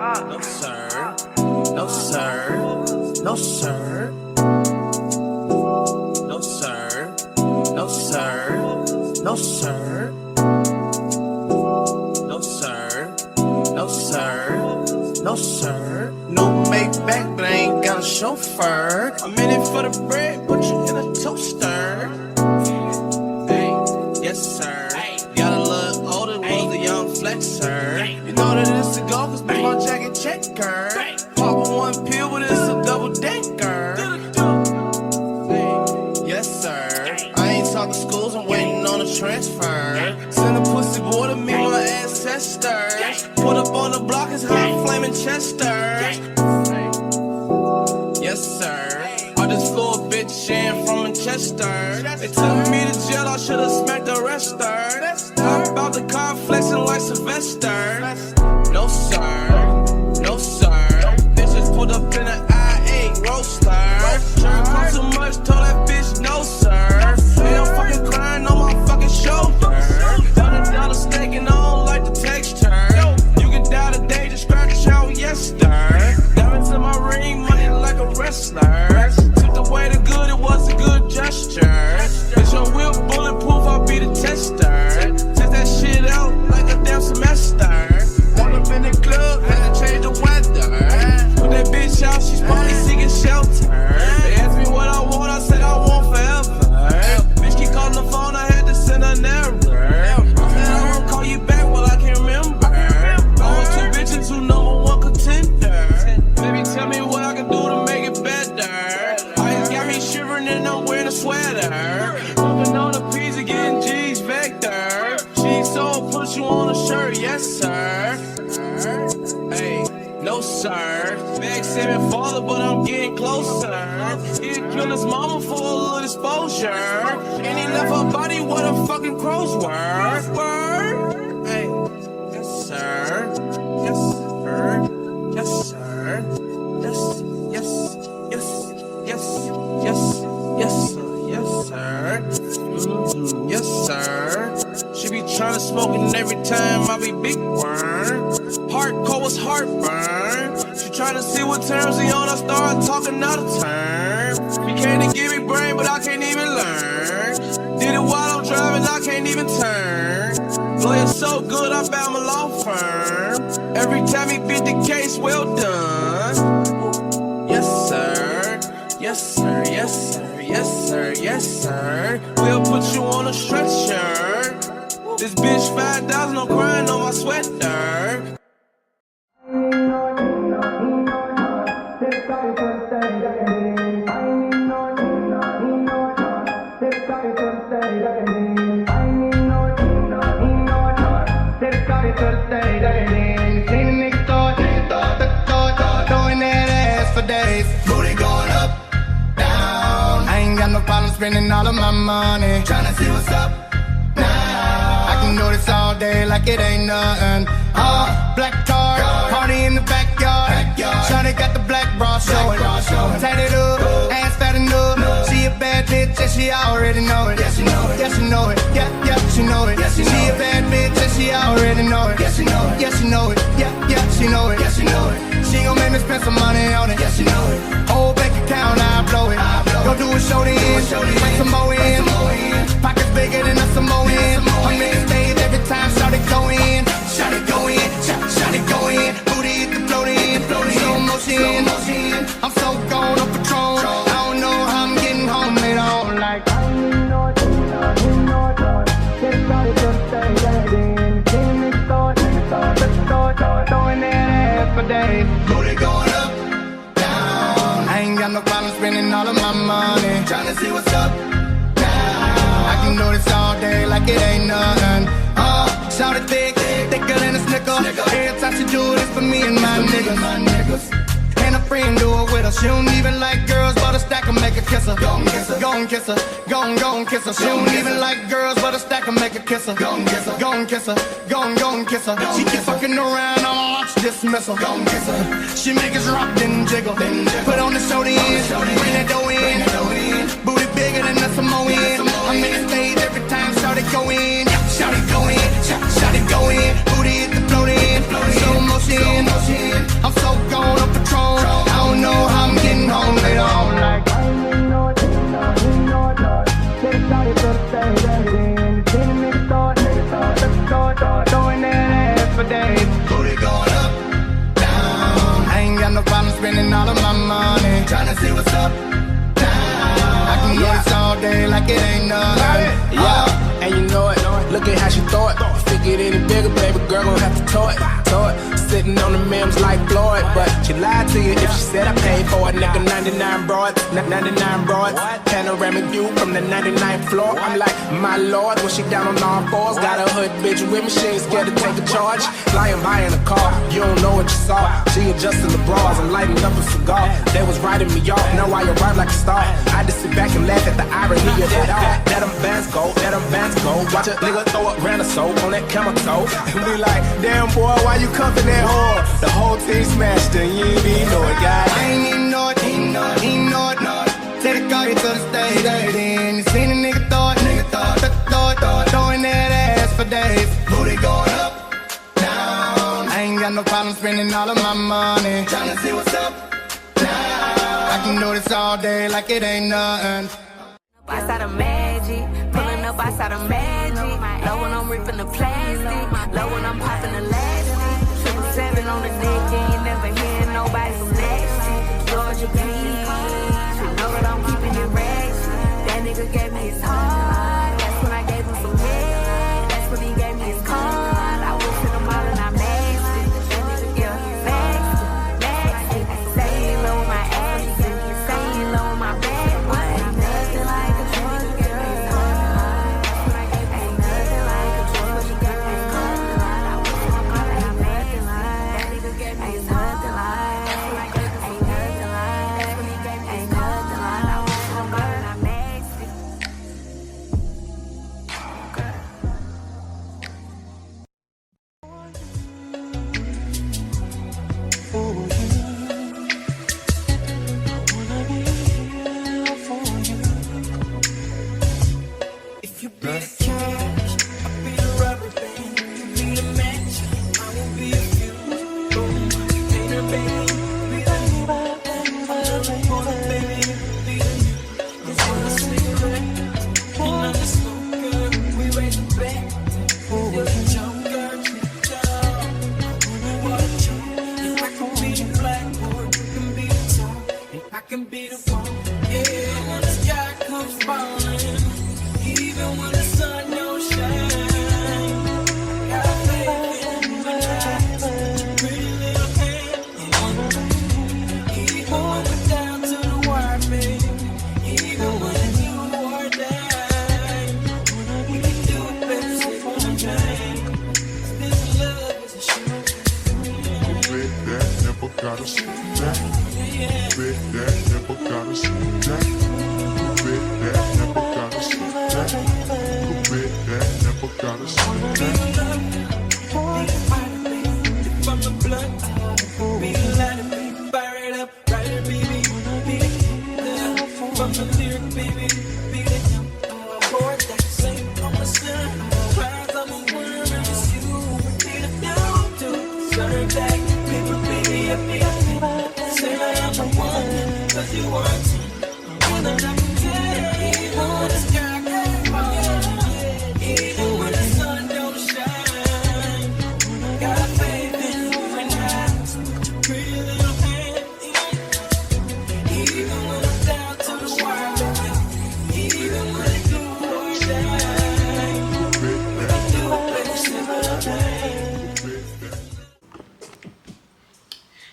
No sir, no sir, no sir, no sir, no sir, no sir, no sir, no sir, no sir. No Maybach, but I ain't got a chauffeur. I'm in it for the bread, put you in a toaster. Hey, yes sir. Got a little older, was a young flexer. You know that it's a go, cause make my jacket checker. Pop one pill, but it's a double decker. Yes sir. I ain't talking schools, I'm waiting on a transfer. Send a pussy boy to meet my ancestors. Put up on the block, it's hot flaming Chester. Yes sir. I just flew a bitch in from Manchester. They took me to jail, I should've smacked the arrestor. I'm about to car flexing like Sylvester. No sir, no sir. Bitches pulled up in an I-8 roaster. Sure cost too much, told that bitch no sir. Ain't no fucking crying on my fucking shoulder. $100 steak and I don't like the texture. You can die today, just scratch out yesterday. Diamonds in my ring, money like a wrestler. Took away the good, it was a good gesture. Bitch, your wheel bulletproof, I'll be the tester. Test that shit out like a damn semester. All up in the club, had to change the weather. Put that bitch out, she's probably seeking shelter. They asked me what I want, I said I want forever. Bitch keep calling the phone, I had to send an error. I said I won't call you back, well I can't remember. I want two bitches, two #1 contender. Baby, tell me what I can do to make it better. Ice got me shivering and I'm wearing a sweater. Moving on the P's and getting G's vector. She so put you on a shirt, yes sir. Hey, no sir. Bag 7 father, but I'm getting closer. He'd kill his mama for a little exposure. And he left her body where the fucking crows were. Hey, yes sir. Yes sir. Yes sir. Yes, yes, yes, yes, yes, yes sir. Yes sir. Yes sir. She be tryna smoke and every time I be big burn. Hardcore was heartburn. She tryna see what terms he on, I start talking out of turn. She came to give me brain, but I can't even learn. Did it while I'm driving, I can't even turn. Lawyer so good, I found my law firm. Every time he beat the case, well done. Yes sir, yes sir, yes sir, yes sir, yes sir. We'll put you on a stretcher. This bitch 5,000, no crying on my sweater. No problem spending all of my money. Tryna see what's up now. I can do this all day like it ain't nothing. Black car, party in the backyard. Shawty got the black bra showing. Tatted up, ass fat enough. She a bad bitch and she already know it. Yes, she know it. Yes, she know it. Yeah, yeah, she know it. She a bad bitch and she already know it. Yes, she know it. Yes, she know it. Yeah, yeah, she know it. Yes, she know it. She gon' make me spend some money on it. Yes, she know it. Whole bank account, I blow it. Go do a show then, bring some more in. Pockets bigger than a Samoan. I'm in the stage every time, shout it go in. Shout it go in, shout it go in. Booty hit the float in, slow motion. I'm so gone on Patron. I don't know how I'm getting home later on. Like, throwing that ass for days. Booty going up, down. I ain't got no problem spending all of my money. Tryna see what's up now. I can do this all day like it ain't nothing. Shout it thick, thicker than a snicker. Every time she do this for me and my niggas. And a friend do it with her. She don't even like girls, but a stack 'em make her kiss her. Gon' kiss her, gon' kiss her, gon' kiss her. She don't even like girls, but a stack 'em make her kiss her. Gon' kiss her, gon' kiss her, gon' kiss her. She keep fucking around, I'ma watch dismissal. Gon' kiss her. She make us rock, then jiggle. Put on the show then, bring that dough in. Booty bigger than a Samoan. I'm in the stage every time, shout it go in. Shout it go in, shout it go in. Booty hit the float in, slow motion. the stage. Then see the nigga throwing that ass for days. Booty going up, down. I ain't got no problem spending all of my money. Tryna see what's up, down. I can do this all day like it ain't nothing. Yeah, and you know it. Look at how she throw it. Figured any bigger, baby girl gon' have to tow it. Sitting on the memes like Floyd, but she lied to you if she said I paid for it. Nigga, 99 broads, 99 broads. Panoramic view from the 99th floor. I'm like, my lord, when she down on all fours. Got a hood bitch with me, she ain't scared to take a charge. Flying by in a car, you don't know what you saw. She adjusting the bras and lighting up a cigar. They was writing me off, now I arrive like a star. I just sit back and laugh at the irony of it all. Let them bands go, let them bands go. Watch a nigga throw a grand of soap on that camel toe. And be like, damn boy, why you cuffing that whore? The whole team smashed and you ain't even know it, God. I ain't even know it, he know it. Take the car, get to the stage. Then you seen a nigga throw it, throwing that ass for days. Booty going up, down. I ain't got no problem spending all of my money. Tryna see what's up, down. I can do this all day like it ain't nothing. Outside of magic, pulling up outside of magic. Low when I'm ripping the plastic, low when I'm popping the elastic. 777 on the neck, you ain't never hearing nobody from nasty. Georgia, please, you know that I'm keeping it ratchet. That nigga gave me his heart, that's when I gave him some head. That's when he gave me his card. I went to the mall and I maxed it. That nigga, yeah, maxed it. Say low with my ass, say low with my bag. Nothing like a Georgia girl. Ain't nothing like a Georgia girl. I wish my mama had nothing like. That nigga gave me his nothing like. Ain't nothing like. Ain't nothing like. I wish my mama had maxed it. If you be the cash, I'll be the rubber band. You be the match, I will be a fuse. Boom, painter, baby, be the new. I'm the reporter, baby, be the new. Cause I'm the cigarette, and I'm the smoker. We raise the bet, you're the joker. What a joke. If I can be the blackboard, you can be the top. And I can be the phone. Yeah, when the sky comes falling. Even when the sun don't shine, got faith in my eyes, pretty little hand. Even when we're down to the wire, babe, even when you are down, we can do it, baby, say one time. This love is a show. Bet that never gotta see that. Bet that never gotta see that. Bet that never gotta see that. Bet that never gotta see that. From the blood, be the light, baby, fire it up, right here, baby, be the from the lyric, baby, be the board that sing on the sun, clouds on the world, and it's you, be the down to serve that, paper, baby, up here, say I'm the one, cause you want to, when I'm not even when the sky can't fall, even when the sun don't shine, got faith in your eyes, pretty little hand, even when I'm down to the wire, even when it do or die, we can do it, baby, simple time.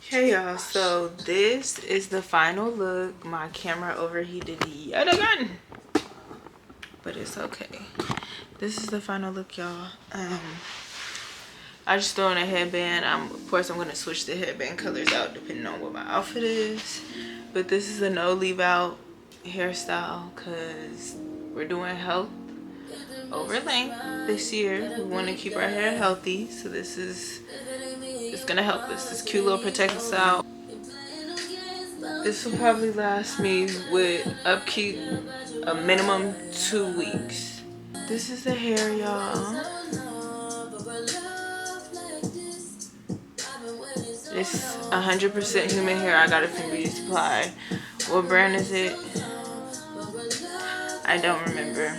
Hey y'all, so this is the final look. My camera overheated yet again, but it's okay. This is the final look, y'all. I just threw on a headband. Of course I'm gonna switch the headband colors out depending on what my outfit is, but this is a no leave out hairstyle because we're doing health over length this year. We want to keep our hair healthy, so this is, it's gonna help us. This cute little protective style. This will probably last me with upkeep a minimum 2 weeks. This is the hair, y'all. It's 100% human hair. I got it from Beauty Supply. What brand is it? I don't remember.